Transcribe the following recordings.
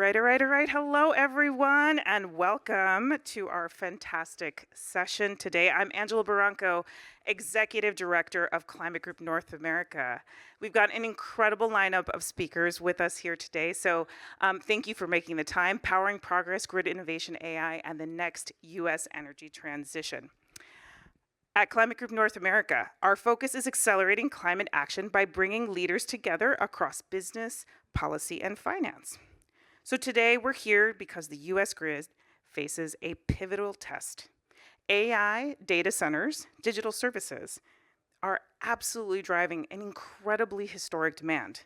All right. Hello, everyone, and welcome to our fantastic session today. I'm Angela Barranco, Executive Director of Climate Group North America. We've got an incredible lineup of speakers with us here today, so thank you for making the time. Powering Progress, Grid Innovation, AI, and the Next U.S. Energy Transition. At Climate Group North America, our focus is accelerating climate action by bringing leaders together across business, policy, and finance. So today we're here because the US grid faces a pivotal test. AI, data centers, digital services are absolutely driving an incredibly historic demand.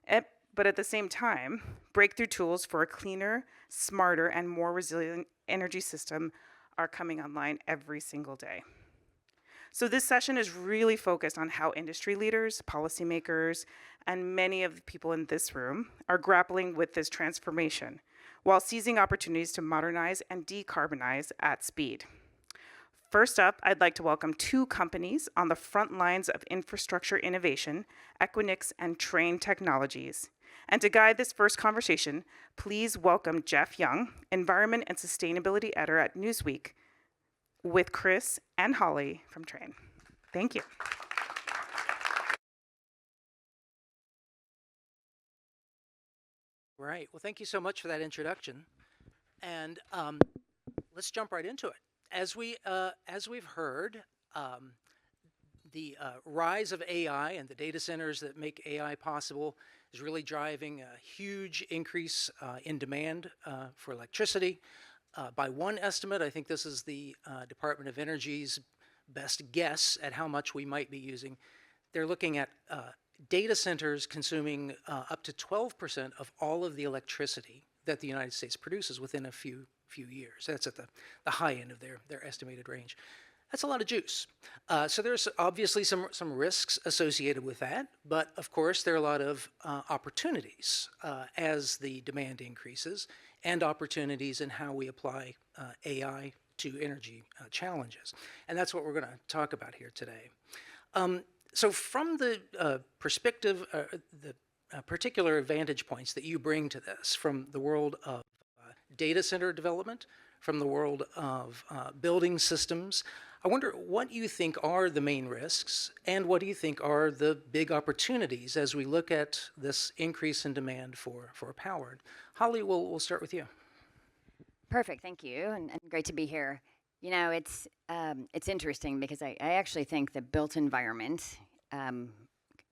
But at the same time, breakthrough tools for a cleaner, smarter, and more resilient energy system are coming online every single day. So this session is really focused on how industry leaders, policymakers, and many of the people in this room are grappling with this transformation while seizing opportunities to modernize and decarbonize at speed. First up, I'd like to welcome two companies on the front lines of infrastructure innovation, Equinix and Trane Technologies. And to guide this first conversation, please welcome Jeff Young, Environment and Sustainability Editor at Newsweek, with Chris and Holly from Trane. Thank you. Right. Well, thank you so much for that introduction. And let's jump right into it. As we've heard, the rise of AI and the data centers that make AI possible is really driving a huge increase in demand for electricity. By one estimate, I think this is the Department of Energy's best guess at how much we might be using. They're looking at data centers consuming up to 12% of all of the electricity that the United States produces within a few years. That's at the high end of their estimated range. That's a lot of juice. So there's obviously some risks associated with that, but of course there are a lot of opportunities as the demand increases, and opportunities in how we apply AI to energy challenges. And that's what we're going to talk about here today. So from the perspective, the particular vantage points that you bring to this, from the world of data center development, from the world of building systems, I wonder what you think are the main risks, and what do you think are the big opportunities as we look at this increase in demand for power? Holly, we'll start with you. Perfect, thank you, and great to be here. You know, it's interesting because I actually think the built environment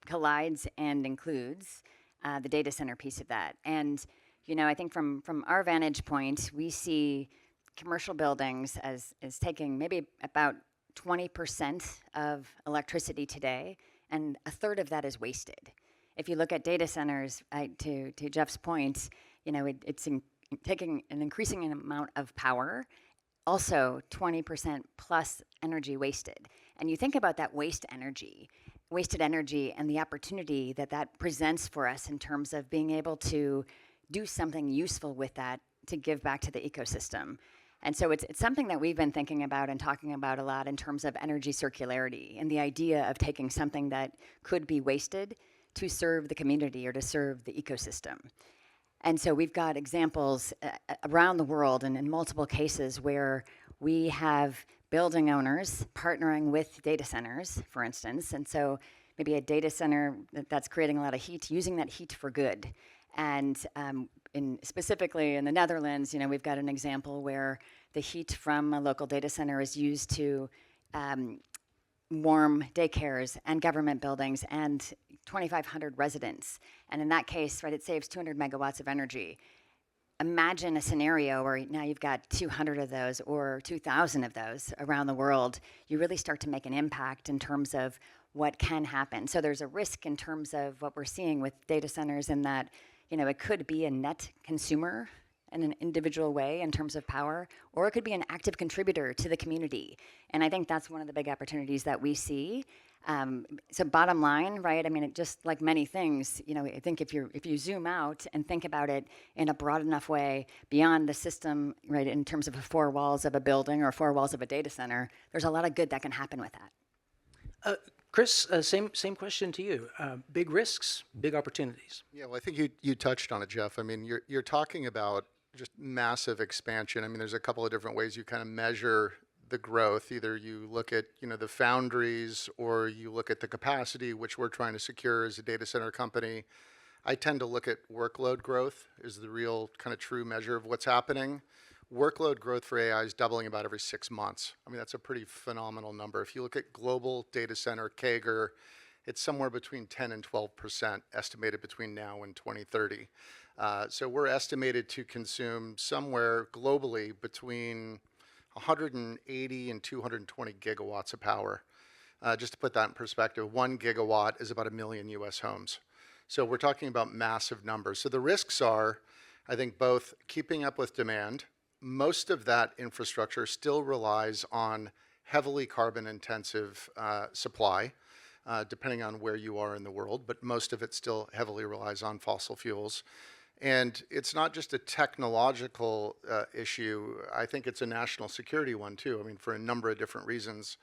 collides and includes the data center piece of that. And you know, I think from our vantage point, we see commercial buildings as taking maybe about 20% of electricity today, and a third of that is wasted. If you look at data centers, to Jeff's point, you know, it's taking an increasing amount of power, also 20% plus energy wasted. And you think about that wasted energy and the opportunity that presents for us in terms of being able to do something useful with that to give back to the ecosystem. And so it's something that we've been thinking about and talking about a lot in terms of energy circularity, and the idea of taking something that could be wasted to serve the community or to serve the ecosystem. And so we've got examples around the world and in multiple cases where we have building owners partnering with data centers, for instance. And so maybe a data center that's creating a lot of heat, using that heat for good. And specifically in the Netherlands, you know, we've got an example where the heat from a local data center is used to warm daycares and government buildings and 2,500 residents. And in that case, right, it saves 200 megawatts of energy. Imagine a scenario where now you've got 200 of those or 2,000 of those around the world. You really start to make an impact in terms of what can happen. So there's a risk in terms of what we're seeing with data centers in that, you know, it could be a net consumer in an individual way in terms of power, or it could be an active contributor to the community. And I think that's one of the big opportunities that we see. So bottom line, right, I mean, it just like many things, you know, I think if you zoom out and think about it in a broad enough way beyond the system, right, in terms of the four walls of a building or four walls of a data center, there's a lot of good that can happen with that. Chris, same question to you. Big risks, big opportunities. Yeah, well, I think you touched on it, Jeff. I mean, you're talking about just massive expansion. I mean, there's a couple of different ways you kind of measure the growth. Either you look at, the foundries, or you look at the capacity, which we're trying to secure as a data center company. I tend to look at workload growth is the real kind of true measure of what's happening. Workload growth for AI is doubling about every 6 months. I mean, that's a pretty phenomenal number. If you look at global data center CAGR, it's somewhere between 10 and 12% estimated between now and 2030. So we're estimated to consume somewhere globally between 180 and 220 gigawatts of power. Just to put that in perspective, 1 gigawatt is about 1 million US homes. So we're talking about massive numbers. So the risks are, I think, both keeping up with demand. Most of that infrastructure still relies on heavily carbon intensive supply, depending on where you are in the world, but most of it still heavily relies on fossil fuels. And it's not just a technological issue. I think it's a national security one too. I mean, for a number of different reasons,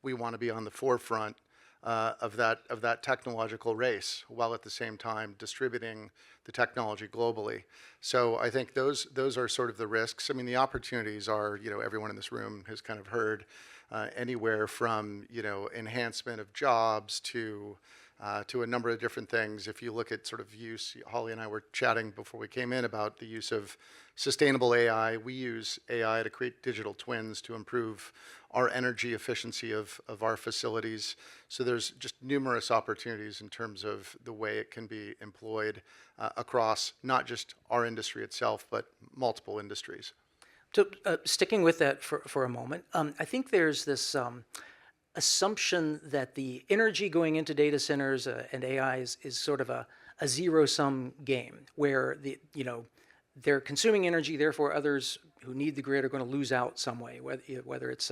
we want to be on the forefront of that technological race, while at the same time distributing the technology globally. So I think those are sort of the risks. I mean, the opportunities are, everyone in this room has kind of heard anywhere from, enhancement of jobs to a number of different things. If you look at sort of use, Holly and I were chatting before we came in about the use of sustainable AI. We use AI to create digital twins to improve our energy efficiency of our facilities. So there's just numerous opportunities in terms of the way it can be employed across not just our industry itself, but multiple industries. So sticking with that for a moment, I think there's this assumption that the energy going into data centers and AI is sort of a zero-sum game, where they're consuming energy, therefore others who need the grid are going to lose out some way, whether it's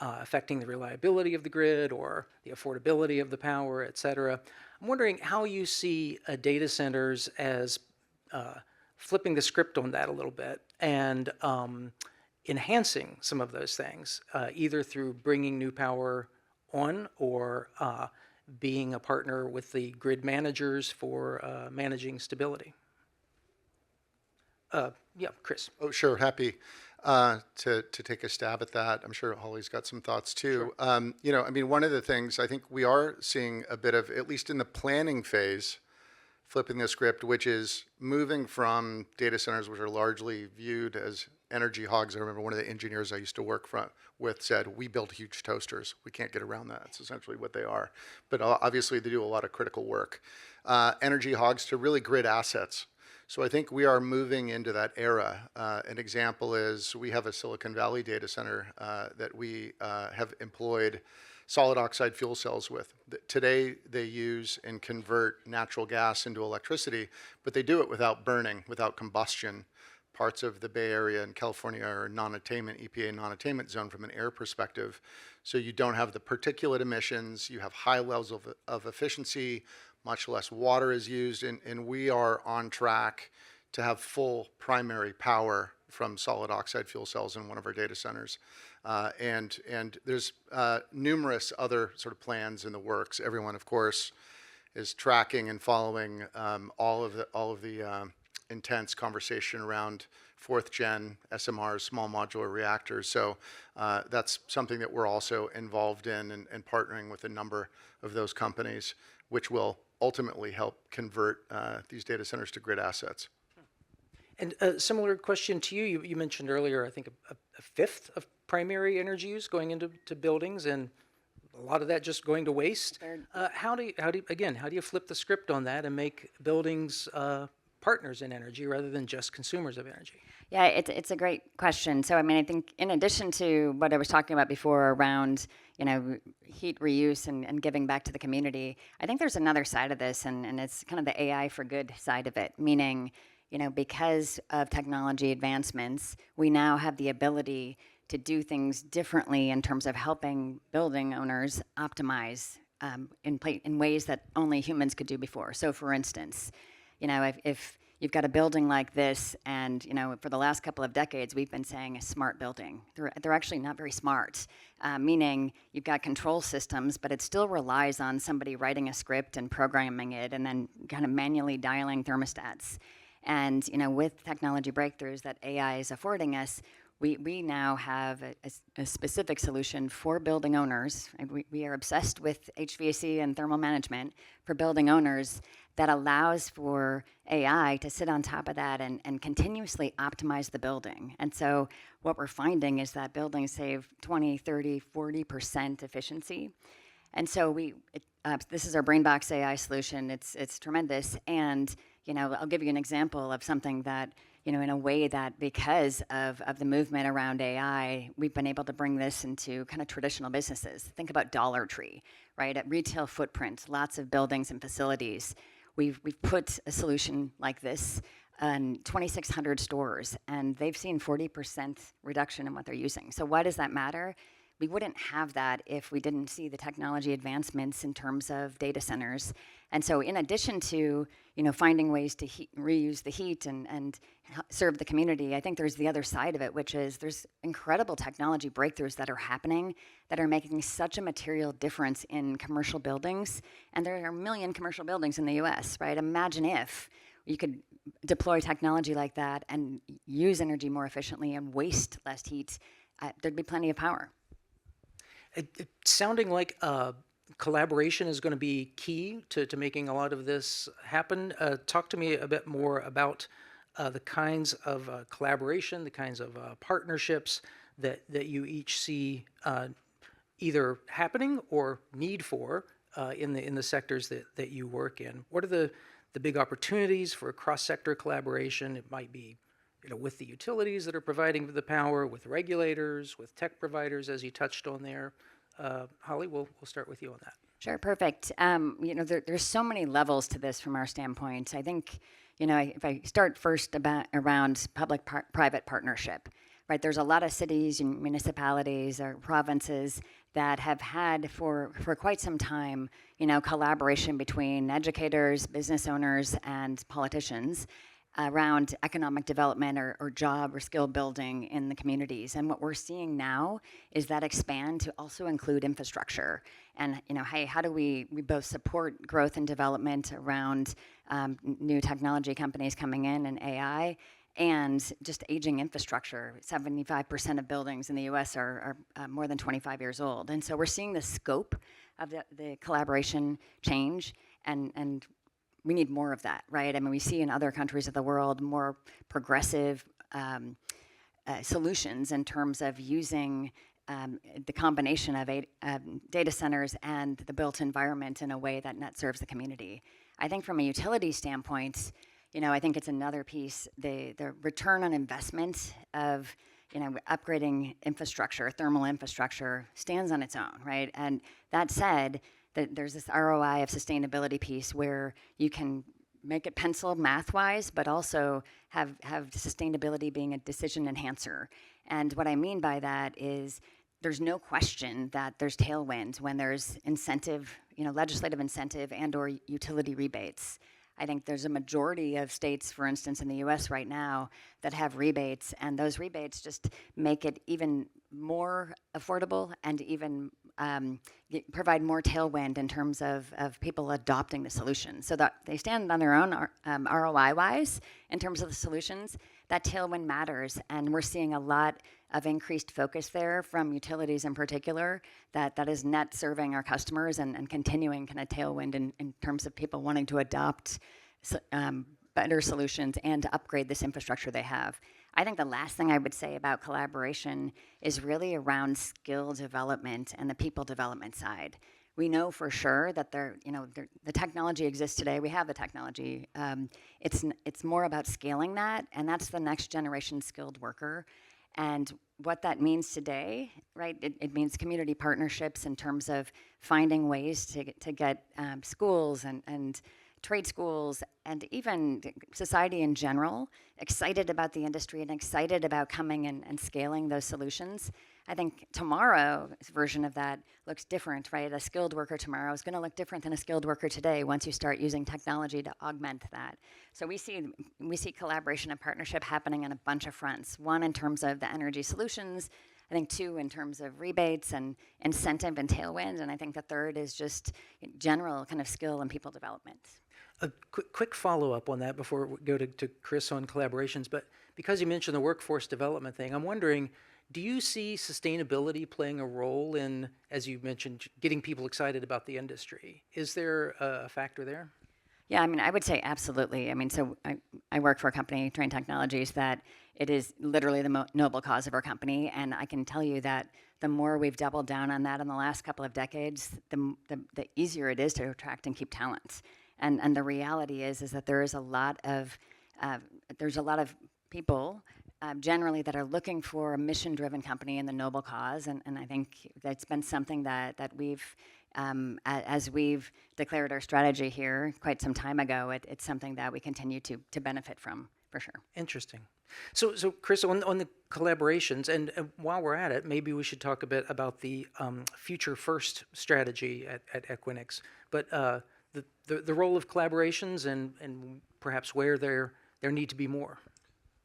affecting the reliability of the grid or the affordability of the power, et cetera. I'm wondering how you see data centers as flipping the script on that a little bit and enhancing some of those things, either through bringing new power on or being a partner with the grid managers for managing stability. Yeah, Chris. Oh, sure. Happy to take a stab at that. I'm sure Holly's got some thoughts too. Sure. One of the things I think we are seeing a bit of, at least in the planning phase, flipping the script, which is moving from data centers, which are largely viewed as energy hogs. I remember one of the engineers I used to work with said, we build huge toasters. We can't get around that. That's essentially what they are. But obviously they do a lot of critical work. Energy hogs to really grid assets. So I think we are moving into that era. An example is we have a Silicon Valley data center that we have employed solid oxide fuel cells with. Today they use and convert natural gas into electricity, but they do it without burning, without combustion. Parts of the Bay Area and California are non-attainment, EPA non-attainment zone from an air perspective. So you don't have the particulate emissions, you have high levels of efficiency, much less water is used, and we are on track to have full primary power from solid oxide fuel cells in one of our data centers. And there's numerous other sort of plans in the works. Everyone, of course, is tracking and following all of the intense conversation around fourth gen SMRs, small modular reactors. So that's something that we're also involved in and partnering with a number of those companies, which will ultimately help convert these data centers to grid assets. And a similar question to you. You mentioned earlier, I think, a fifth of primary energy use going into buildings, and a lot of that just going to waste. How do you flip the script on that and make buildings partners in energy rather than just consumers of energy? Yeah, it's a great question. So, I think in addition to what I was talking about before around, heat reuse and giving back to the community, I think there's another side of this, and it's kind of the AI for good side of it, meaning, because of technology advancements, we now have the ability to do things differently in terms of helping building owners optimize in ways that only humans could do before. So, for instance, if you've got a building like this, and for the last couple of decades, we've been saying a smart building. They're actually not very smart, meaning you've got control systems, but it still relies on somebody writing a script and programming it, and then kind of manually dialing thermostats. And with technology breakthroughs that AI is affording us, we now have a specific solution for building owners. We are obsessed with HVAC and thermal management for building owners that allows for AI to sit on top of that and continuously optimize the building. And so what we're finding is that buildings save 20, 30, 40% efficiency. And so this is our BrainBox AI solution. It's tremendous. And I'll give you an example of something that in a way that because of the movement around AI, we've been able to bring this into kind of traditional businesses. Think about Dollar Tree, right? At retail footprint, lots of buildings and facilities. We've put a solution like this in 2,600 stores, and they've seen 40% reduction in what they're using. So why does that matter? We wouldn't have that if we didn't see the technology advancements in terms of data centers. And so in addition to finding ways to reuse the heat and serve the community, I think there's the other side of it, which is there's incredible technology breakthroughs that are happening that are making such a material difference in commercial buildings. And there are 1 million commercial buildings in the US, right? Imagine if you could deploy technology like that and use energy more efficiently and waste less heat. There'd be plenty of power. It sounding like collaboration is going to be key to making a lot of this happen. Talk to me a bit more about the kinds of collaboration, the kinds of partnerships that you each see either happening or need for in the sectors that you work in. What are the big opportunities for cross-sector collaboration? It might be with the utilities that are providing the power, with regulators, with tech providers, as you touched on there. Holly, we'll start with you on that. Sure, perfect. There's so many levels to this from our standpoint. I think, if I start first around public-private partnership, right? There's a lot of cities and municipalities or provinces that have had for quite some time, collaboration between educators, business owners, and politicians around economic development or job or skill building in the communities. And what we're seeing now is that expand to also include infrastructure. And hey, how do we both support growth and development around new technology companies coming in and AI, and just aging infrastructure? 75% of buildings in the US are more than 25 years old. And so we're seeing the scope of the collaboration change, and we need more of that, right? I mean, we see in other countries of the world more progressive solutions in terms of using the combination of data centers and the built environment in a way that net serves the community. I think from a utility standpoint, I think it's another piece, the return on investment of upgrading infrastructure, thermal infrastructure, stands on its own, right? And that said, there's this ROI of sustainability piece where you can make it pencil math-wise, but also have sustainability being a decision enhancer. And what I mean by that is there's no question that there's tailwinds when there's incentive, legislative incentive and or utility rebates. I think there's a majority of states, for instance, in the US right now that have rebates, and those rebates just make it even more affordable and even provide more tailwind in terms of people adopting the solution. So that they stand on their own ROI-wise in terms of the solutions. That tailwind matters, and we're seeing a lot of increased focus there from utilities in particular that is net serving our customers and continuing kind of tailwind in terms of people wanting to adopt better solutions and to upgrade this infrastructure they have. I think the last thing I would say about collaboration is really around skill development and the people development side. We know for sure that the technology exists today. We have the technology. It's more about scaling that, and that's the next generation skilled worker. And what that means today, right? It means community partnerships in terms of finding ways to get schools and trade schools and even society in general excited about the industry and excited about coming and scaling those solutions. I think tomorrow's version of that looks different, right? A skilled worker tomorrow is going to look different than a skilled worker today once you start using technology to augment that. So we see collaboration and partnership happening on a bunch of fronts. One, in terms of the energy solutions. I think two, in terms of rebates and incentive and tailwind. And I think the third is just general kind of skill and people development. A quick follow-up on that before we go to Chris on collaborations, but because you mentioned the workforce development thing, I'm wondering, do you see sustainability playing a role in, as you mentioned, getting people excited about the industry? Is there a factor there? Yeah, I mean, I would say absolutely. I mean, so I work for a company, Train Technologies, that it is literally the noble cause of our company, and I can tell you that the more we've doubled down on that in the last couple of decades, the easier it is to attract and keep talent. And the reality is that there is a lot of people generally that are looking for a mission-driven company in the noble cause, and I think that's been something that we've as we've declared our strategy here quite some time ago. It's something that we continue to benefit from, for sure. Interesting. So Chris, on the collaborations, and while we're at it, maybe we should talk a bit about the future first strategy at Equinix. But the role of collaborations and perhaps where there need to be more.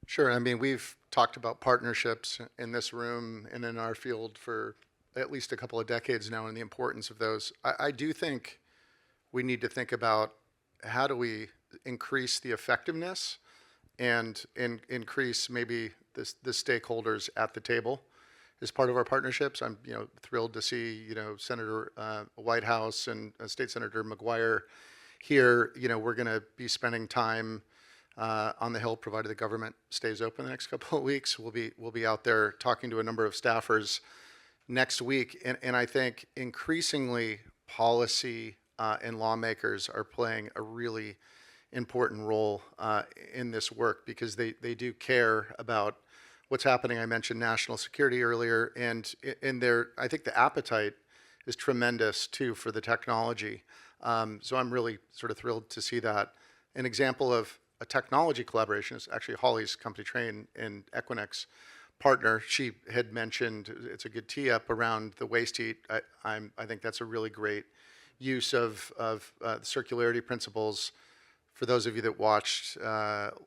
Sure. I mean, we've talked about partnerships in this room and in our field for at least a couple of decades now, and the importance of those. I do think we need to think about how do we increase the effectiveness and increase maybe the stakeholders at the table as part of our partnerships. I'm thrilled to see Senator Whitehouse and State Senator McGuire here. We're going to be spending time on the Hill, provided the government stays open the next couple of weeks. We'll be out there talking to a number of staffers next week, and I think increasingly policy and lawmakers are playing a really important role in this work because they do care about what's happening. I mentioned national security earlier, and I think the appetite is tremendous too for the technology. So I'm really sort of thrilled to see that. An example of a technology collaboration is actually Holly's company, Train, and Equinix partner. She had mentioned it's a good tee up around the waste heat. I think that's a really great use of the circularity principles. For those of you that watched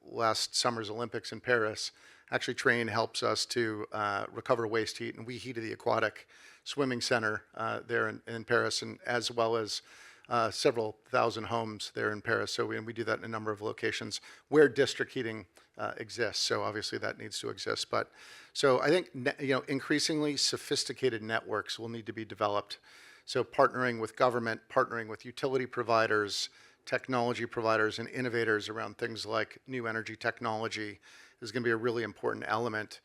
last summer's Olympics in Paris, actually Train helps us to recover waste heat, and we heated the aquatic swimming center there in Paris, and as well as several thousand homes there in Paris. So we do that in a number of locations where district heating exists. So obviously that needs to exist. But so I think increasingly sophisticated networks will need to be developed. So partnering with government, partnering with utility providers, technology providers, and innovators around things like new energy technology is going to be a really important element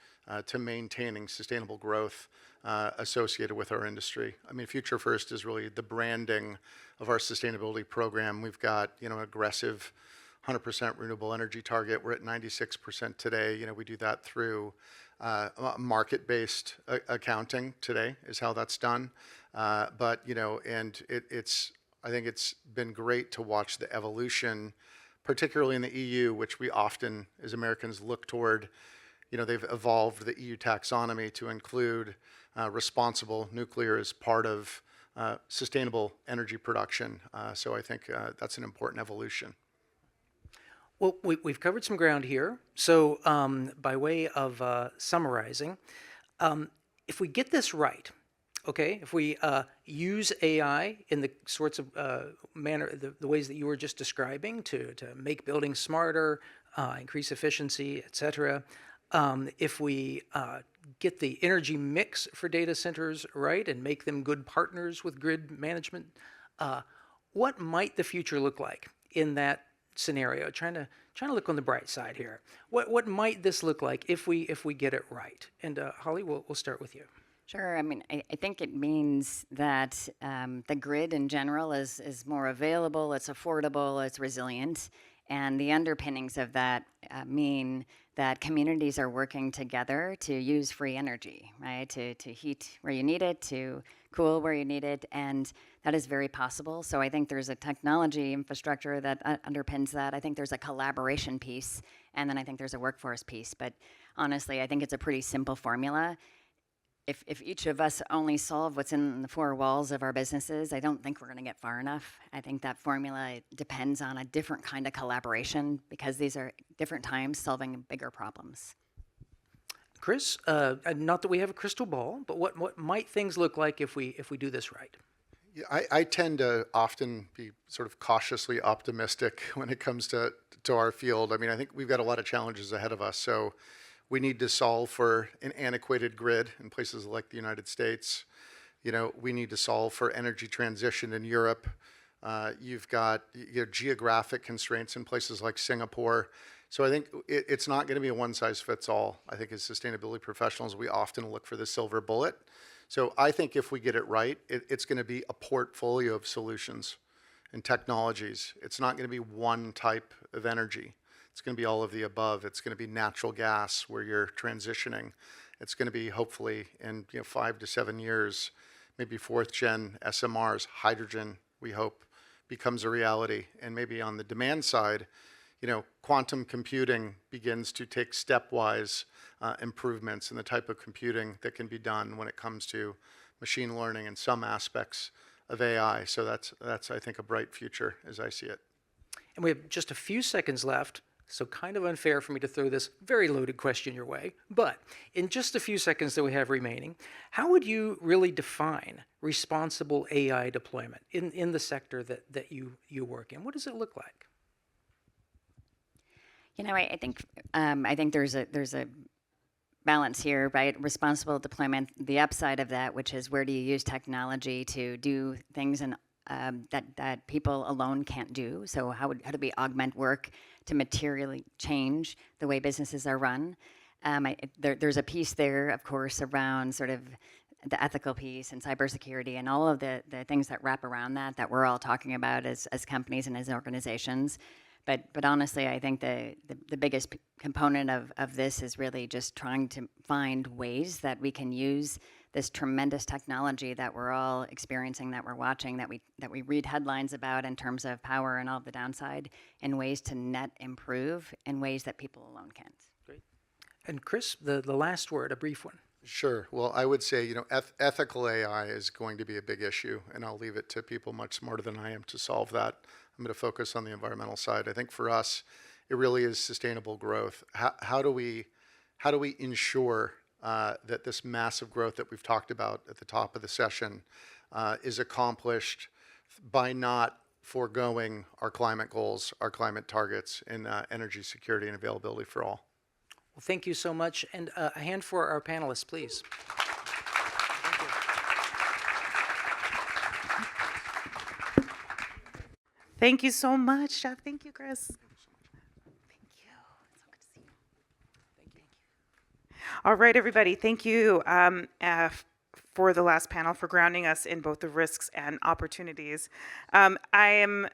to maintaining sustainable growth associated with our industry. I mean, Future First is really the branding of our sustainability program. We've got aggressive 100% renewable energy target. We're at 96% today. We do that through market-based accounting today is how that's done. But and I think it's been great to watch the evolution, particularly in the EU, which we often, as Americans, look toward. They've evolved the EU taxonomy to include responsible nuclear as part of sustainable energy production. So I think that's an important evolution. Well, we've covered some ground here. So by way of summarizing, if we get this right, okay, if we use AI in the sorts of manner, the ways that you were just describing to make buildings smarter, increase efficiency, et cetera, if we get the energy mix for data centers right and make them good partners with grid management, what might the future look like in that scenario? Trying to look on the bright side here. What might this look like if we get it right? And Holly, we'll start with you. Sure. I mean, I think it means that the grid in general is more available, it's affordable, it's resilient, and the underpinnings of that mean that communities are working together to use free energy, right? To heat where you need it, to cool where you need it, and that is very possible. So I think there's a technology infrastructure that underpins that. I think there's a collaboration piece, and then I think there's a workforce piece. But honestly, I think it's a pretty simple formula. if each of us only solve what's in the four walls of our businesses, I don't think we're going to get far enough. I think that formula depends on a different kind of collaboration because these are different times solving bigger problems. Chris, not that we have a crystal ball, but what might things look like if we do this right? Yeah, I tend to often be sort of cautiously optimistic when it comes to our field. I mean, I think we've got a lot of challenges ahead of us. So we need to solve for an antiquated grid in places like the United States. You know, we need to solve for energy transition in Europe. You've got geographic constraints in places like Singapore. So I think it's not going to be a one size fits all. I think as sustainability professionals, we often look for the silver bullet. So I think if we get it right, it's going to be a portfolio of solutions and technologies. It's not going to be one type of energy. It's going to be all of the above. It's going to be natural gas where you're transitioning. It's going to be hopefully in 5 to 7 years, maybe fourth gen SMRs, hydrogen, we hope, becomes a reality. And maybe on the demand side, quantum computing begins to take stepwise improvements in the type of computing that can be done when it comes to machine learning and some aspects of AI. So that's I think a bright future as I see it. And we have just a few seconds left, so kind of unfair for me to throw this very loaded question your way. But in just a few seconds that we have remaining, how would you really define responsible AI deployment in the sector that you work in? What does it look like? I think there's a balance here, right? Responsible deployment, the upside of that, which is where do you use technology to do things that people alone can't do? So how do we augment work to materially change the way businesses are run? There's a piece there, of course, around sort of the ethical piece and cybersecurity and all of the things that wrap around that we're all talking about as companies and as organizations. But honestly, I think the biggest component of this is really just trying to find ways that we can use this tremendous technology that we're all experiencing, that we're watching, that we read headlines about in terms of power and all of the downside, in ways to net improve in ways that people alone can't. Great. And Chris, the last word, a brief one. Sure. Well, I would say, ethical AI is going to be a big issue, and I'll leave it to people much smarter than I am to solve that. I'm going to focus on the environmental side. I think for us, it really is sustainable growth. How do we ensure that this massive growth that we've talked about at the top of the session is accomplished by not foregoing our climate goals, our climate targets, and energy security and availability for all? Well, thank you so much. And a hand for our panelists, please. Thank you so much, Jeff. Thank you, Chris. Thank you. So good to see you. Thank you. All right, everybody. Thank you for the last panel for grounding us in both the risks and opportunities. I am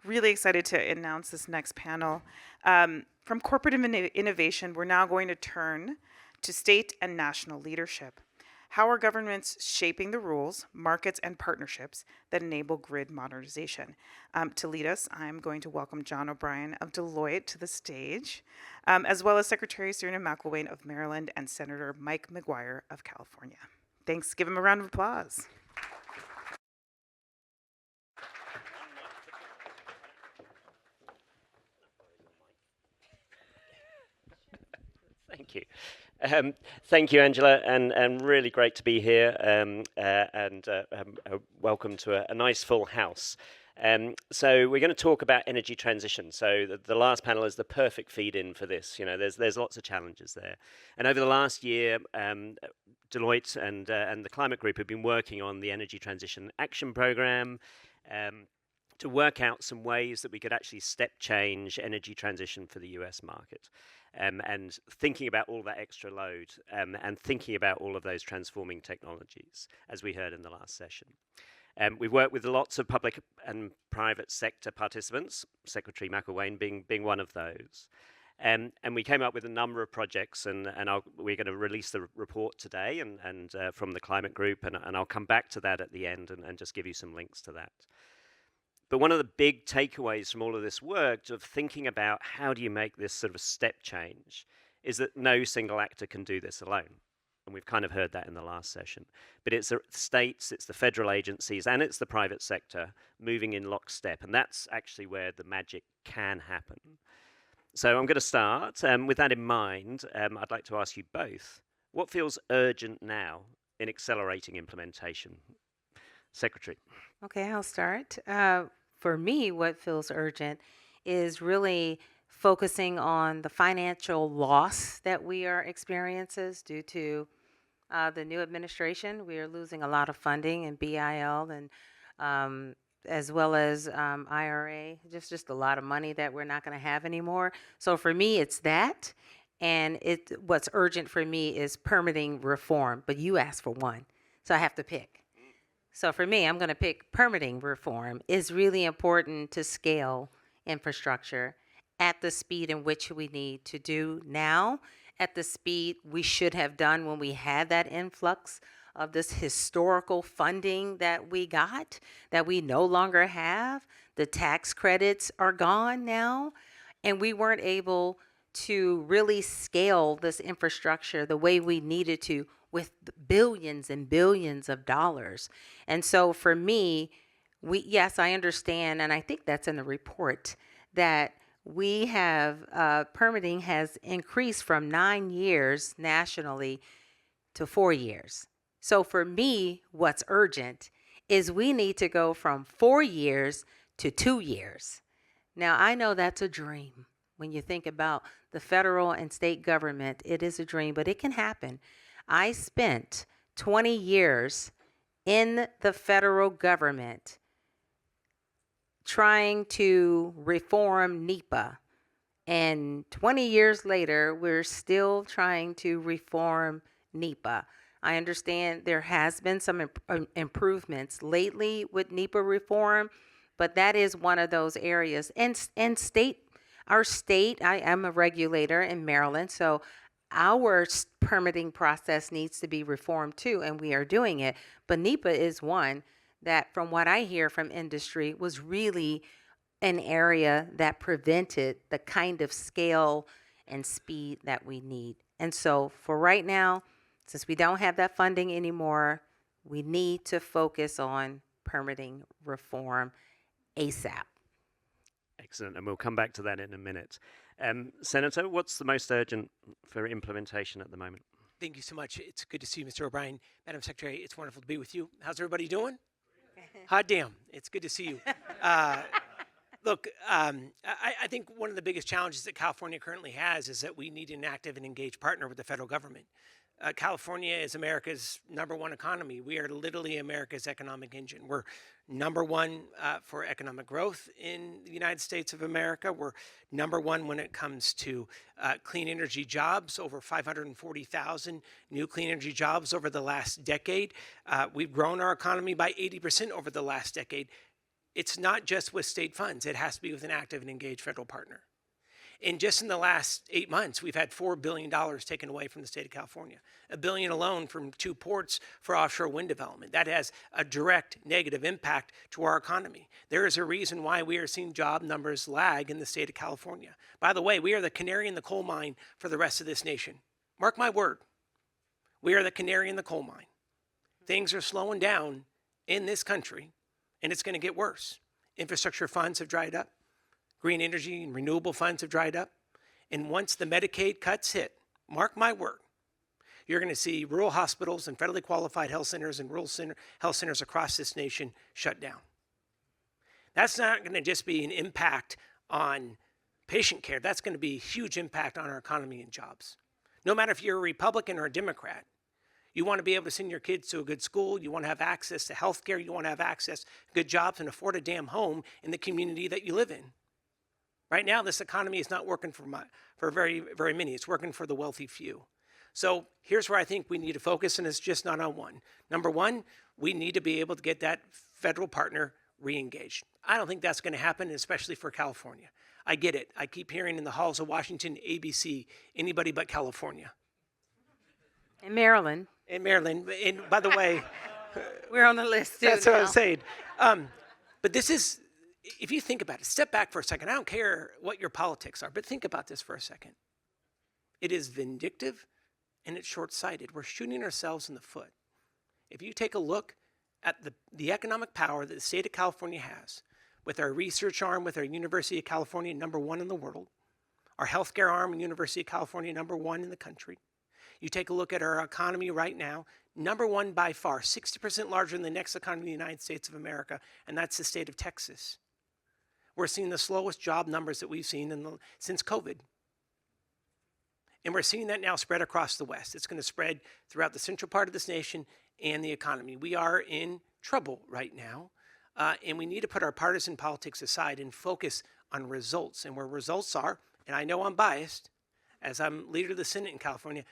really excited to announce this next panel. From corporate innovation, we're now going to turn to state and national leadership. How are governments shaping the rules, markets, and partnerships that enable grid modernization? To lead us, I'm going to welcome John O'Brien of Deloitte to the stage, as well as Secretary Serena McElwain of Maryland and Senator Mike McGuire of California. Thanks. Give them a round of applause. Thank you. Thank you, Angela, and really great to be here, and welcome to a nice full house. So we're going to talk about energy transition. So the last panel is the perfect feed-in for this. There's lots of challenges there. And over the last year, Deloitte and the Climate Group have been working on the Energy Transition Action Programme to work out some ways that we could actually step change energy transition for the US market. And thinking about all that extra load and thinking about all of those transforming technologies, as we heard in the last session. We've worked with lots of public and private sector participants, Secretary McElwain being one of those. And we came up with a number of projects, and we're going to release the report today and from the Climate Group, and I'll come back to that at the end and just give you some links to that. But one of the big takeaways from all of this work of thinking about how do you make this sort of step change is that no single actor can do this alone. and we've kind of heard that in the last session. But it's the states, it's the federal agencies, and it's the private sector moving in lockstep, and that's actually where the magic can happen. So I'm going to start. With that in mind, I'd like to ask you both, what feels urgent now in accelerating implementation? Secretary. Okay, I'll start. For me, what feels urgent is really focusing on the financial loss that we are experiencing due to the new administration. We are losing a lot of funding in BIL and as well as IRA, just a lot of money that we're not going to have anymore. So for me, it's that. And what's urgent for me is permitting reform. But you asked for one, so I have to pick. So for me, I'm going to pick permitting reform. It's really important to scale infrastructure at the speed in which we need to do now, at the speed we should have done when we had that influx of this historical funding that we got, that we no longer have. The tax credits are gone now, and we weren't able to really scale this infrastructure the way we needed to with billions and billions of dollars. And so for me, yes, I understand, and I think that's in the report, that we have permitting has increased from 9 years nationally to 4 years. So for me, what's urgent is we need to go from 4 years to 2 years. Now, I know that's a dream. When you think about the federal and state government, it is a dream, but it can happen. I spent 20 years in the federal government trying to reform NEPA. And 20 years later, we're still trying to reform NEPA. I understand there has been some improvements lately with NEPA reform, but that is one of those areas. And our state, I am a regulator in Maryland, so our permitting process needs to be reformed too, and we are doing it. But NEPA is one that, from what I hear from industry, was really an area that prevented the kind of scale and speed that we need. And so for right now, since we don't have that funding anymore, we need to focus on permitting reform ASAP. Excellent, and we'll come back to that in a minute. Senator, what's the most urgent for implementation at the moment? Thank you so much. It's good to see you, Mr. O'Brien. Madam Secretary, it's wonderful to be with you. How's everybody doing? Hot damn, it's good to see you. Look, I think one of the biggest challenges that California currently has is that we need an active and engaged partner with the federal government. California is America's #1 economy. We are literally America's economic engine. We're #1 for economic growth in the United States of America. We're #1 when it comes to clean energy jobs, over 540,000 new clean energy jobs over the last decade. We've grown our economy by 80% over the last decade. It's not just with state funds. It has to be with an active and engaged federal partner. And just in the last 8 months, we've had $4 billion taken away from the state of California. $1 billion alone from 2 ports for offshore wind development. That has a direct negative impact to our economy. There is a reason why we are seeing job numbers lag in the state of California. By the way, we are the canary in the coal mine for the rest of this nation. Mark my word. We are the canary in the coal mine. Things are slowing down in this country, and it's going to get worse. Infrastructure funds have dried up. Green energy and renewable funds have dried up. And once the Medicaid cuts hit, mark my word, you're going to see rural hospitals and federally qualified health centers and rural health centers across this nation shut down. That's not going to just be an impact on patient care. That's going to be a huge impact on our economy and jobs. No matter if you're a Republican or a Democrat, you want to be able to send your kids to a good school. You want to have access to health care. You want to have access to good jobs and afford a damn home in the community that you live in. Right now, this economy is not working for very, very many. It's working for the wealthy few. So here's where I think we need to focus, and it's just not on one. Number one, we need to be able to get that federal partner re-engaged. I don't think that's going to happen, especially for California. I get it. I keep hearing in the halls of Washington, ABC, anybody but California. In Maryland. In Maryland. And by the way, we're on the list too. That's what I was saying. But this is, if you think about it, step back for a second. I don't care what your politics are, but think about this for a second. It is vindictive and it's short-sighted. We're shooting ourselves in the foot. If you take a look at the economic power that the state of California has, with our research arm, with our University of California, #1 in the world, our healthcare arm, University of California, #1 in the country. You take a look at our economy right now, #1 by far, 60% larger than the next economy in the United States of America, and that's the state of Texas. We're seeing the slowest job numbers that we've seen since COVID. And we're seeing that now spread across the West. It's going to spread throughout the central part of this nation and the economy. We are in trouble right now, and we need to put our partisan politics aside and focus on results. And where results are, and I know I'm biased, as I'm leader of the Senate in California,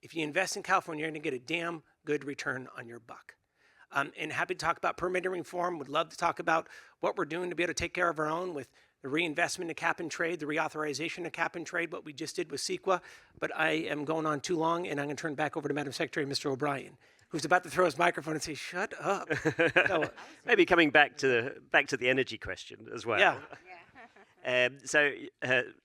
if you invest in California, you're going to get a damn good return on your buck. And happy to talk about permitting reform. Would love to talk about what we're doing to be able to take care of our own with the reinvestment of cap and trade, the reauthorization of cap and trade, what we just did with CEQA. But I am going on too long, and I'm going to turn it back over to Madam Secretary, Mr. O'Brien, who's about to throw his microphone and say, "Shut up." So, Maybe coming back to the energy question as well. yeah.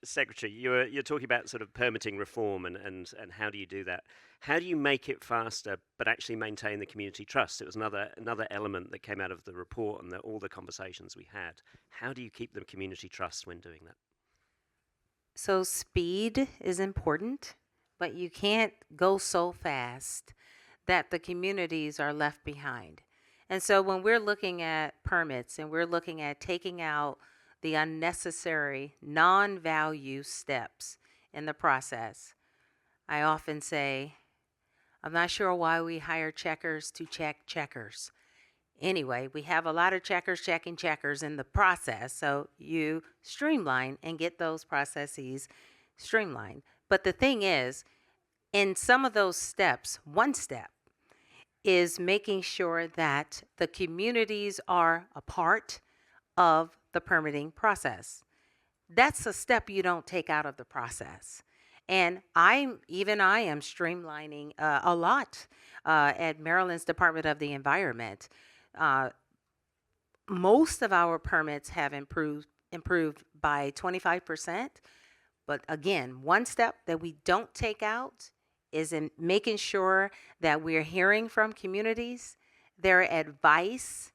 Secretary, you're talking about sort of permitting reform and how do you do that? How do you make it faster but actually maintain the community trust? It was another element that came out of the report and all the conversations we had. How do you keep the community trust when doing that? So speed is important, but you can't go so fast that the communities are left behind. And so when we're looking at permits and we're looking at taking out the unnecessary non-value steps in the process, I often say, I'm not sure why we hire checkers to check checkers. Anyway, we have a lot of checkers checking checkers in the process, so you streamline and get those processes streamlined. But the thing is, in some of those steps, one step is making sure that the communities are a part of the permitting process. That's a step you don't take out of the process. And I am streamlining a lot at Maryland's Department of the Environment. Most of our permits have improved by 25%. But again, one step that we don't take out is in making sure that we're hearing from communities, their advice,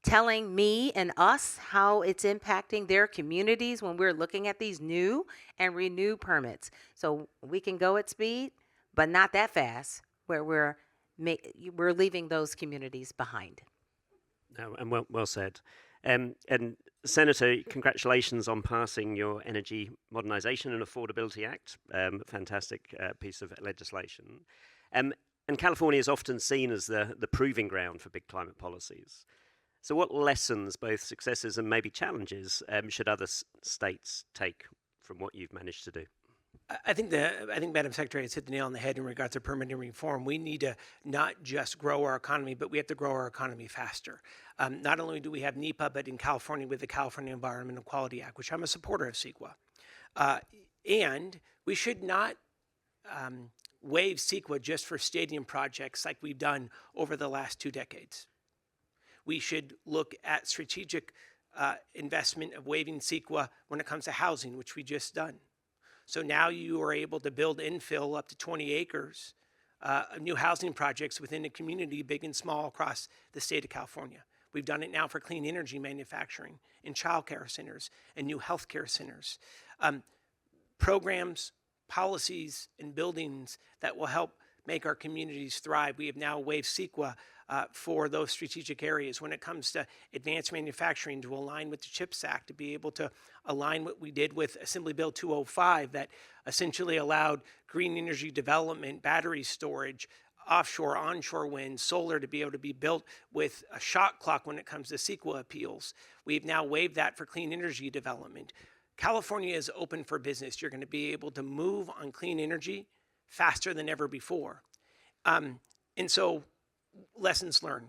telling me and us how it's impacting their communities when we're looking at these new and renewed permits. So we can go at speed, but not that fast, where we're leaving those communities behind. No, and well said. And Senator, congratulations on passing your Energy Modernization and Affordability Act. Fantastic piece of legislation. And California is often seen as the proving ground for big climate policies. So what lessons, both successes and maybe challenges, should other states take from what you've managed to do? I think Madam Secretary has hit the nail on the head in regards to permitting reform. We need to not just grow our economy, but we have to grow our economy faster. Not only do we have NEPA, but in California with the California Environmental Quality Act, which I'm a supporter of CEQA. And we should not waive CEQA just for stadium projects like we've done over the last 2 decades. We should look at strategic investment of waiving CEQA when it comes to housing, which we just done. So now you are able to build infill up to 20 acres of new housing projects within a community, big and small, across the state of California. We've done it now for clean energy manufacturing and childcare centers and new healthcare centers. Programs, policies, and buildings that will help make our communities thrive. We have now waived CEQA for those strategic areas when it comes to advanced manufacturing to align with the CHIPS Act, to be able to align what we did with Assembly Bill 205 that essentially allowed green energy development, battery storage, offshore, onshore wind, solar to be able to be built with a shot clock when it comes to CEQA appeals. We've now waived that for clean energy development. California is open for business. You're going to be able to move on clean energy faster than ever before. And so, lessons learned.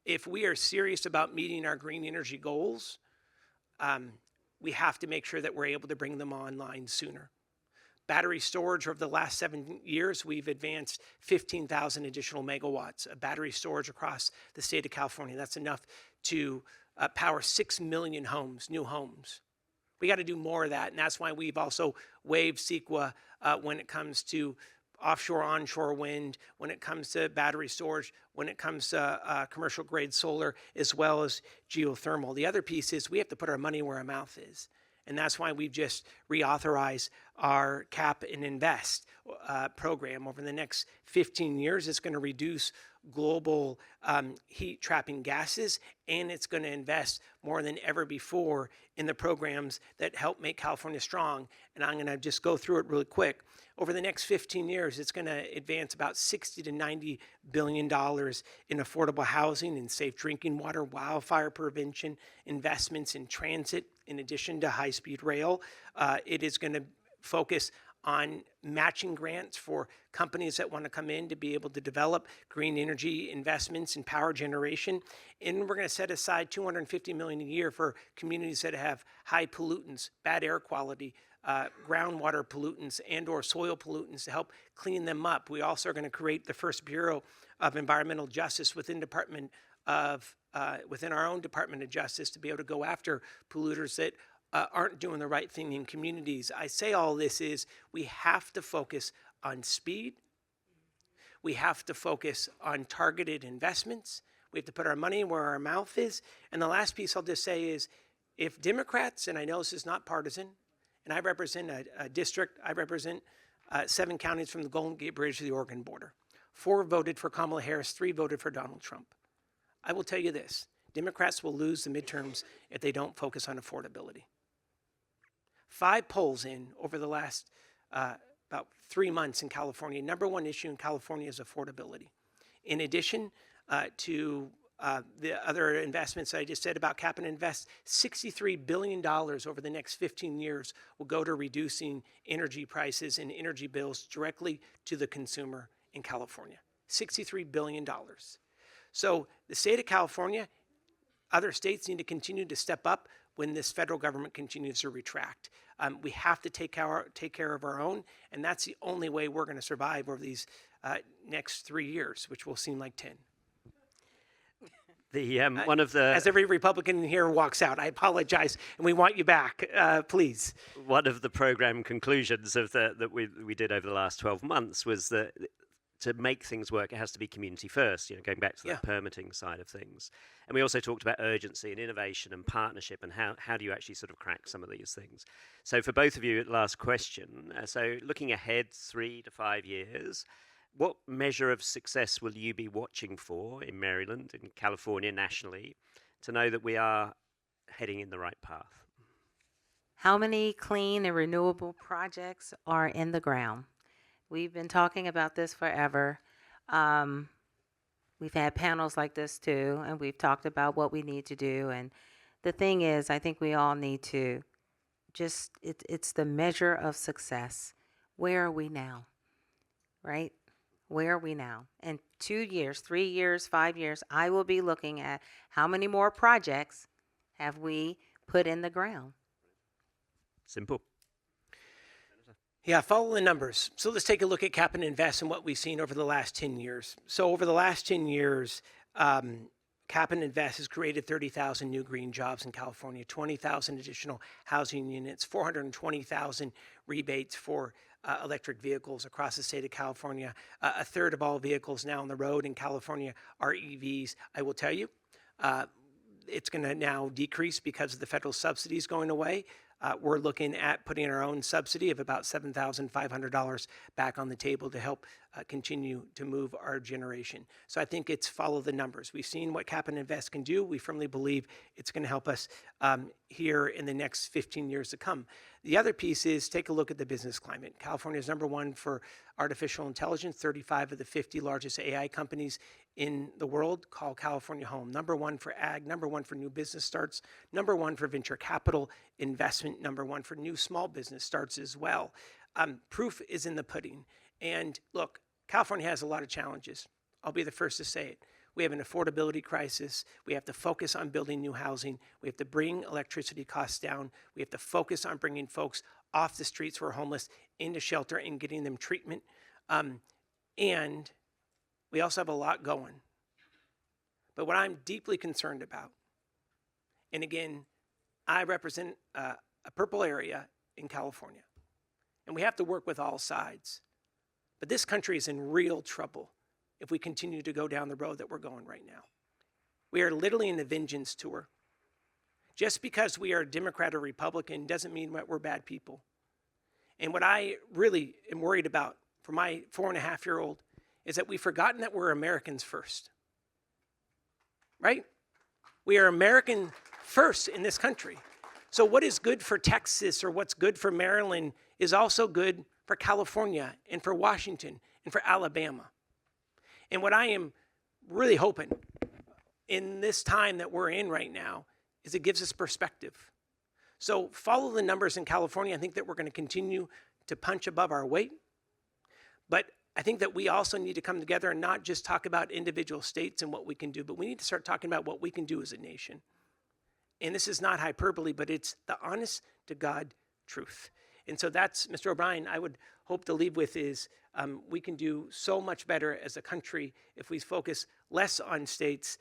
If we are serious about meeting our green energy goals, we have to make sure that we're able to bring them online sooner. Battery storage, over the last 7 years, we've advanced 15,000 additional megawatts of battery storage across the state of California. That's enough to power 6 million homes, new homes. We got to do more of that, and that's why we've also waived CEQA when it comes to offshore, onshore wind, when it comes to battery storage, when it comes to commercial grade solar, as well as geothermal. The other piece is we have to put our money where our mouth is. And that's why we've just reauthorized our Cap and Invest program. Over the next 15 years, it's going to reduce global heat trapping gases, and it's going to invest more than ever before in the programs that help make California strong. And I'm going to just go through it really quick. Over the next 15 years, it's going to advance about 60 to 90 billion dollars in affordable housing and safe drinking water, wildfire prevention, investments in transit, in addition to high-speed rail. It is going to focus on matching grants for companies that want to come in to be able to develop green energy investments in power generation. And we're going to set aside $250 million a year for communities that have high pollutants, bad air quality, groundwater pollutants and or soil pollutants to help clean them up. We also are going to create the first Bureau of Environmental Justice within within our own Department of Justice to be able to go after polluters that aren't doing the right thing in communities. I say all this is we have to focus on speed. We have to focus on targeted investments. We have to put our money where our mouth is. And the last piece I'll just say is if Democrats, and I know this is not partisan, and I represent a district, I represent 7 counties from the Golden Gate Bridge to the Oregon border. 4 voted for Kamala Harris, 3 voted for Donald Trump. I will tell you this, Democrats will lose the midterms if they don't focus on affordability. 5 polls in over the last about 3 months in California, #1 issue in California is affordability. In addition to the other investments I just said about Cap and Invest, $63 billion over the next 15 years will go to reducing energy prices and energy bills directly to the consumer in California. $63 billion. So the state of California, other states need to continue to step up when this federal government continues to retract. We have to take care of our own, and that's the only way we're going to survive over these next 3 years, which will seem like 10. One of the As every Republican here walks out, I apologize, and we want you back, please. one of the program conclusions of that we did over the last 12 months was that to make things work, it has to be community first, going back to the permitting side of things. And we also talked about urgency and innovation and partnership and how do you actually sort of crack some of these things. So for both of you, last question. So looking ahead 3 to 5 years, what measure of success will you be watching for in Maryland, in California, nationally, to know that we are heading in the right path? How many clean and renewable projects are in the ground? We've been talking about this forever. We've had panels like this too, and we've talked about what we need to do. And the thing is, I think we all need to it's the measure of success. Where are we now? Right? Where are we now? In 2 years, 3 years, 5 years, I will be looking at how many more projects have we put in the ground. Simple. Yeah, follow the numbers. So let's take a look at Cap and Invest and what we've seen over the last 10 years. So over the last 10 years, Cap and Invest has created 30,000 new green jobs in California, 20,000 additional housing units, 420,000 rebates for electric vehicles across the state of California. A third of all vehicles now on the road in California are EVs. I will tell you, it's going to now decrease because of the federal subsidies going away. We're looking at putting our own subsidy of about $7,500 back on the table to help continue to move our generation. So I think it's follow the numbers. We've seen what Cap and Invest can do. We firmly believe it's going to help us here in the next 15 years to come. The other piece is take a look at the business climate. California is #1 for artificial intelligence. 35 of the 50 largest AI companies in the world call California home. #1 for ag, #1 for new business starts, #1 for venture capital investment, #1 for new small business starts as well. Proof is in the pudding. And look, California has a lot of challenges. I'll be the first to say it. We have an affordability crisis. We have to focus on building new housing. We have to bring electricity costs down. We have to focus on bringing folks off the streets who are homeless into shelter and getting them treatment. And we also have a lot going. But what I'm deeply concerned about, and again, I represent a purple area in California, and we have to work with all sides. But this country is in real trouble if we continue to go down the road that we're going right now. We are literally in a vengeance tour. Just because we are a Democrat or Republican doesn't mean that we're bad people. And what I really am worried about for my 4.5-year-old is that we've forgotten that we're Americans first. Right? We are American first in this country. So what is good for Texas or what's good for Maryland is also good for California and for Washington and for Alabama. And what I am really hoping in this time that we're in right now is it gives us perspective. So follow the numbers in California. I think that we're going to continue to punch above our weight. But I think that we also need to come together and not just talk about individual states and what we can do, but we need to start talking about what we can do as a nation. And this is not hyperbole, but it's the honest to God truth. And so that's, Mr. O'Brien, I would hope to leave with is we can do so much better as a country if we focus less on states,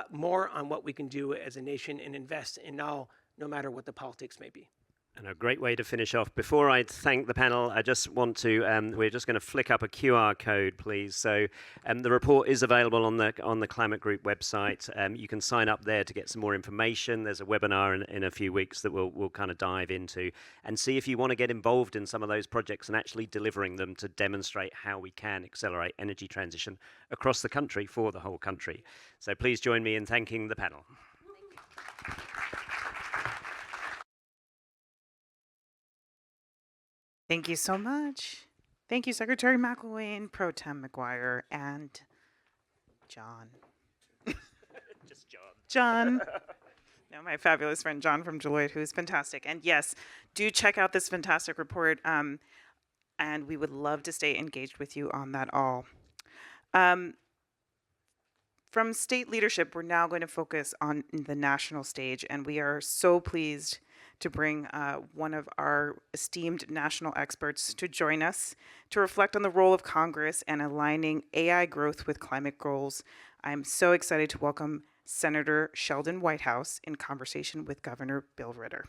more on what we can do as a nation and invest in all, no matter what the politics may be. And a great way to finish off. Before I thank the panel, I just want to, we're just going to flick up a QR code, please. So the report is available on the Climate Group website. You can sign up there to get some more information. There's a webinar in a few weeks that we'll kind of dive into and see if you want to get involved in some of those projects and actually delivering them to demonstrate how we can accelerate energy transition across the country for the whole country. So please join me in thanking the panel. Thank you so much. Thank you, Secretary McElwain, Pro Tem McGuire, and John. Just John. John. No, my fabulous friend John from Deloitte, who is fantastic. And yes, do check out this fantastic report, and we would love to stay engaged with you on that all. From state leadership, we're now going to focus on the national stage, and we are so pleased to bring one of our esteemed national experts to join us to reflect on the role of Congress and aligning AI growth with climate goals. I'm so excited to welcome Senator Sheldon Whitehouse in conversation with Governor Bill Ritter.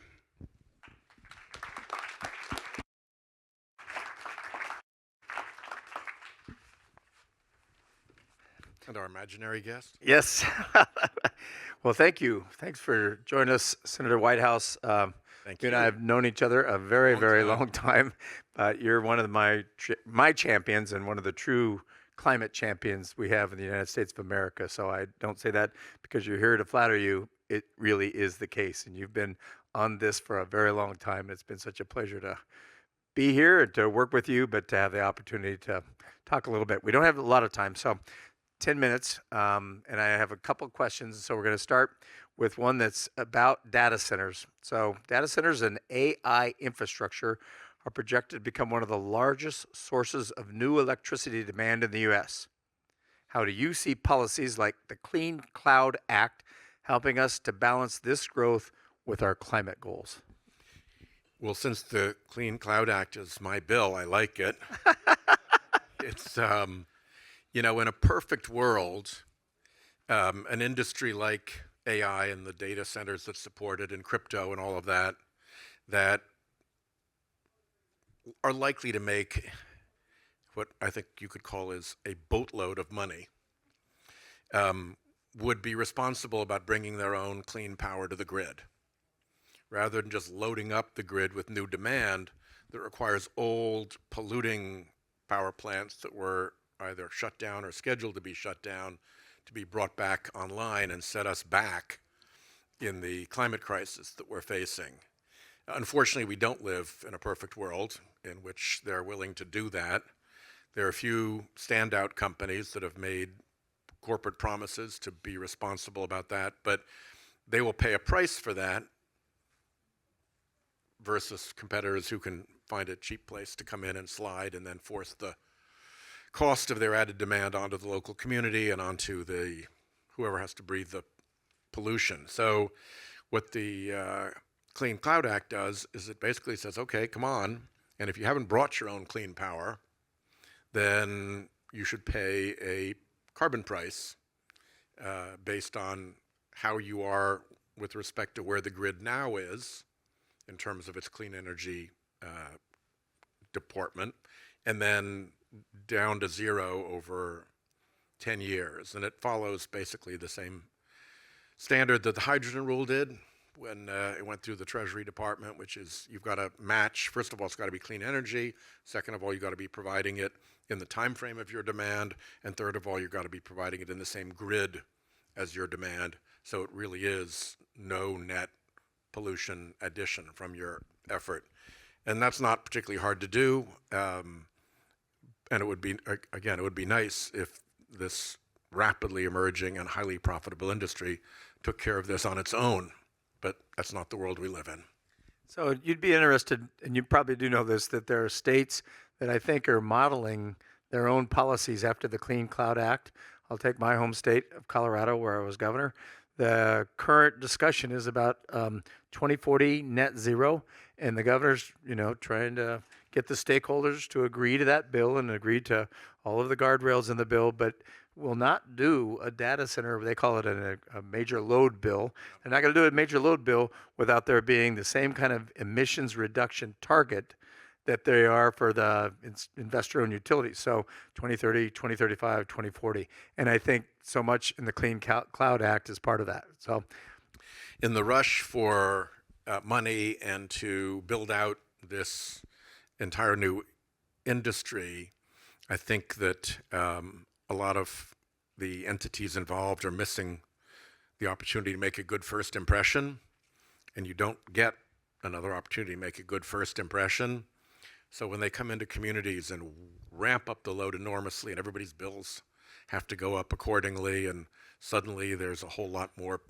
And our imaginary guest? Yes. Well, thank you. Thanks for joining us, Senator Whitehouse. Thank You you. and I have known each other a very, very time. long time. You're one of my champions and one of the true climate champions we have in the United States of America. So I don't say that because you're here to flatter you. It really is the case. And you've been on this for a very long time. It's been such a pleasure to be here and to work with you, but to have the opportunity to talk a little bit. We don't have a lot of time, so 10 minutes, and I have a couple of questions. So we're going to start with one that's about data centers. So data centers and AI infrastructure are projected to become one of the largest sources of new electricity demand in the U.S. How do you see policies like the Clean Cloud Act helping us to balance this growth with our climate goals? Well, since the Clean Cloud Act is my bill, I like it. It's, in a perfect world, an industry like AI and the data centers that support it and crypto and all of that, that are likely to make what I think you could call is a boatload of money, would be responsible about bringing their own clean power to the grid, rather than just loading up the grid with new demand that requires old, polluting power plants that were either shut down or scheduled to be shut down to be brought back online and set us back in the climate crisis that we're facing. Unfortunately, we don't live in a perfect world in which they're willing to do that. There are a few standout companies that have made corporate promises to be responsible about that, but they will pay a price for that versus competitors who can find a cheap place to come in and slide and then force the cost of their added demand onto the local community and onto the whoever has to breathe the pollution. So what the Clean Cloud Act does is it basically says, okay, come on, and if you haven't brought your own clean power, then you should pay a carbon price based on how you are with respect to where the grid now is in terms of its clean energy department, and then down to zero over 10 years. And it follows basically the same standard that the hydrogen rule did when it went through the Treasury Department, which is you've got to match. First of all, it's got to be clean energy. Second of all, you've got to be providing it in the time frame of your demand. And third of all, you've got to be providing it in the same grid as your demand. So it really is no net pollution addition from your effort. And that's not particularly hard to do. And it would be, again, it would be nice if this rapidly emerging and highly profitable industry took care of this on its own. But that's not the world we live in. So you'd be interested, and you probably do know this, that there are states that I think are modeling their own policies after the Clean Cloud Act. I'll take my home state of Colorado, where I was governor. The current discussion is about 2040 net zero, and the governor's, trying to get the stakeholders to agree to that bill and agree to all of the guardrails in the bill, but will not do a data center. They call it a major load bill. They're not going to do a major load bill without there being the same kind of emissions reduction target that they are for the investor-owned utilities. So 2030, 2035, 2040. And I think so much in the Clean Cloud Act is part of that. So in the rush for money and to build out this entire new industry, I think that a lot of the entities involved are missing the opportunity to make a good first impression, and you don't get another opportunity to make a good first impression. So when they come into communities and ramp up the load enormously and everybody's bills have to go up accordingly, and suddenly there's a whole lot more,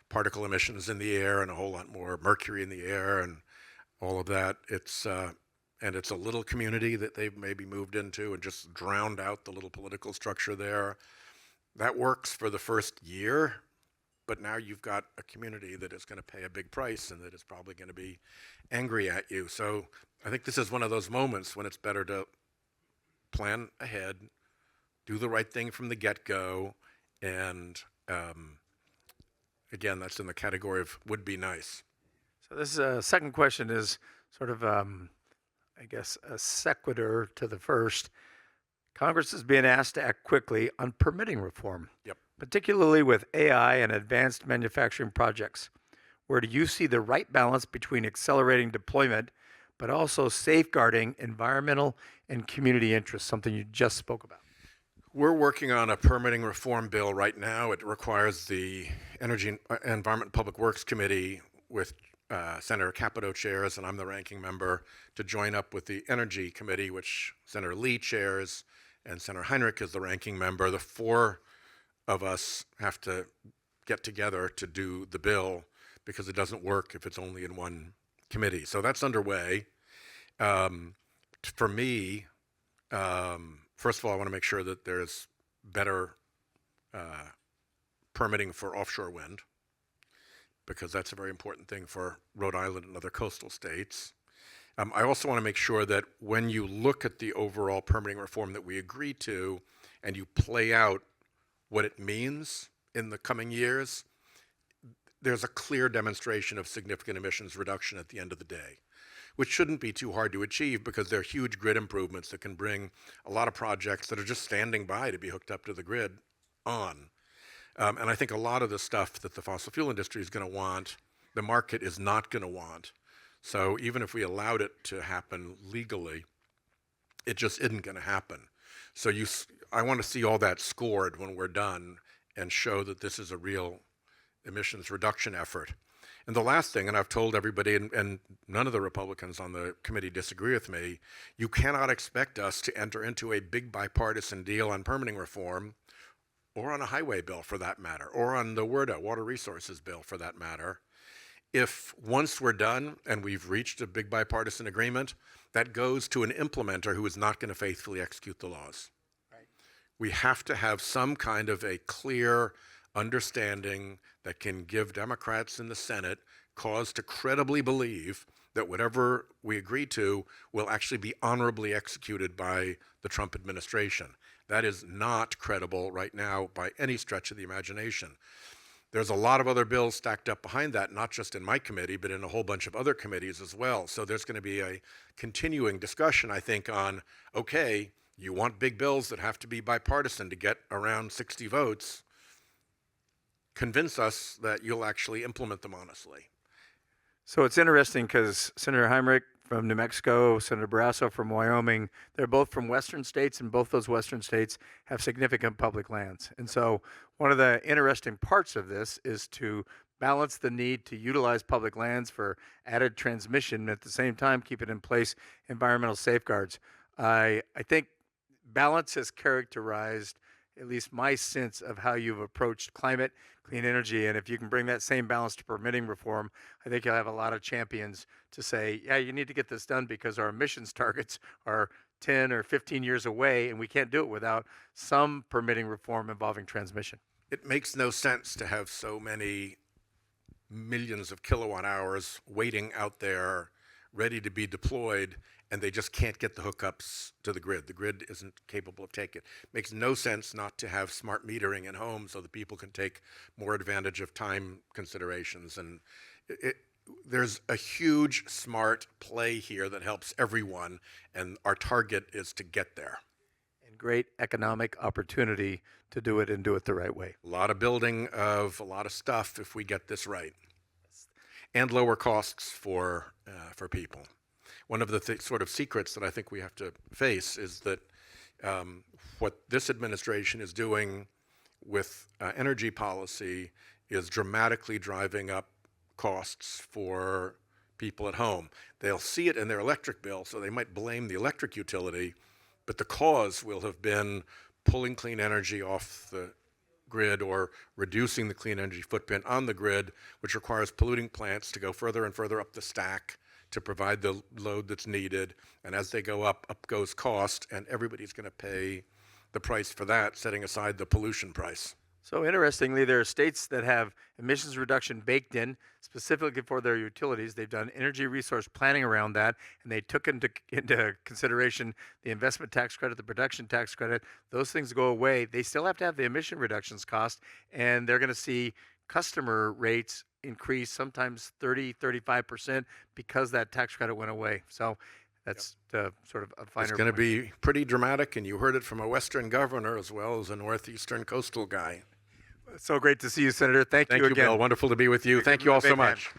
particle emissions in the air and a whole lot more mercury in the air and all of that. And it's a little community that they've maybe moved into and just drowned out the little political structure there. That works for the first year, but now you've got a community that is going to pay a big price and that is probably going to be angry at you. So I think this is one of those moments when it's better to plan ahead, do the right thing from the get-go, and again, that's in the category of would be nice. So this second question is sort of, I guess, a sequitur to the first. Congress is being asked to act quickly on permitting reform, Yep. particularly with AI and advanced manufacturing projects. Where do you see the right balance between accelerating deployment, but also safeguarding environmental and community interests, something you just spoke about? We're working on a permitting reform bill right now. It requires the Energy, Environment, and Public Works Committee with Senator Capito chairs, and I'm the ranking member, to join up with the Energy Committee, which Senator Lee chairs, and Senator Heinrich is the ranking member. The four of us have to get together to do the bill because it doesn't work if it's only in one committee. So that's underway. For me, first of all, I want to make sure that there's better permitting for offshore wind, because that's a very important thing for Rhode Island and other coastal states. I also want to make sure that when you look at the overall permitting reform that we agree to and you play out what it means in the coming years, there's a clear demonstration of significant emissions reduction at the end of the day, which shouldn't be too hard to achieve because they're huge grid improvements that can bring a lot of projects that are just standing by to be hooked up to the grid on. And I think a lot of the stuff that the fossil fuel industry is going to want, the market is not going to want. So even if we allowed it to happen legally, it just isn't going to happen. So I want to see all that scored when we're done and show that this is a real emissions reduction effort. And the last thing, and I've told everybody, and none of the Republicans on the committee disagree with me, you cannot expect us to enter into a big bipartisan deal on permitting reform, or on a highway bill for that matter, or on the WRDA, Water Resources Bill for that matter, if once we're done and we've reached a big bipartisan agreement, that goes to an implementer who is not going to faithfully execute the laws. Right. We have to have some kind of a clear understanding that can give Democrats in the Senate cause to credibly believe that whatever we agree to will actually be honorably executed by the Trump administration. That is not credible right now by any stretch of the imagination. There's a lot of other bills stacked up behind that, not just in my committee, but in a whole bunch of other committees as well. So there's going to be a continuing discussion, I think, on, okay, you want big bills that have to be bipartisan to get around 60 votes. Convince us that you'll actually implement them honestly. So it's interesting because Senator Heinrich from New Mexico, Senator Barrasso from Wyoming, they're both from Western states, and both those Western states have significant public lands. And so one of the interesting parts of this is to balance the need to utilize public lands for added transmission, and at the same time keep it in place environmental safeguards. I think balance has characterized at least my sense of how you've approached climate, clean energy, and if you can bring that same balance to permitting reform, I think you'll have a lot of champions to say, yeah, you need to get this done because our emissions targets are 10 or 15 years away, and we can't do it without some permitting reform involving transmission. It makes no sense to have so many millions of kilowatt hours waiting out there ready to be deployed, and they just can't get the hookups to the grid. The grid isn't capable of taking it. Makes no sense not to have smart metering in homes so that people can take more advantage of time considerations. And there's a huge smart play here that helps everyone, and our target is to get there. And great economic opportunity to do it and do it the right way. A lot of building of a lot of stuff if we get this right. And lower costs for people. One of the sort of secrets that I think we have to face is that what this administration is doing with energy policy is dramatically driving up costs for people at home. They'll see it in their electric bill, so they might blame the electric utility, but the cause will have been pulling clean energy off the grid or reducing the clean energy footprint on the grid, which requires polluting plants to go further and further up the stack to provide the load that's needed. And as they go up, up goes cost, and everybody's going to pay the price for that, setting aside the pollution price. So interestingly, there are states that have emissions reduction baked in specifically for their utilities. They've done energy resource planning around that, and they took into consideration the investment tax credit, the production tax credit. Those things go away. They still have to have the emission reductions cost, and they're going to see customer rates increase sometimes 30, 35% because that tax credit went away. So that's sort of a finer It's going to point. be pretty dramatic, and you heard it from a Western governor as well as a Northeastern coastal guy. So great to see you, Senator. Thank Thank you you, again. Bill. Wonderful to be with you. Thank you all so much.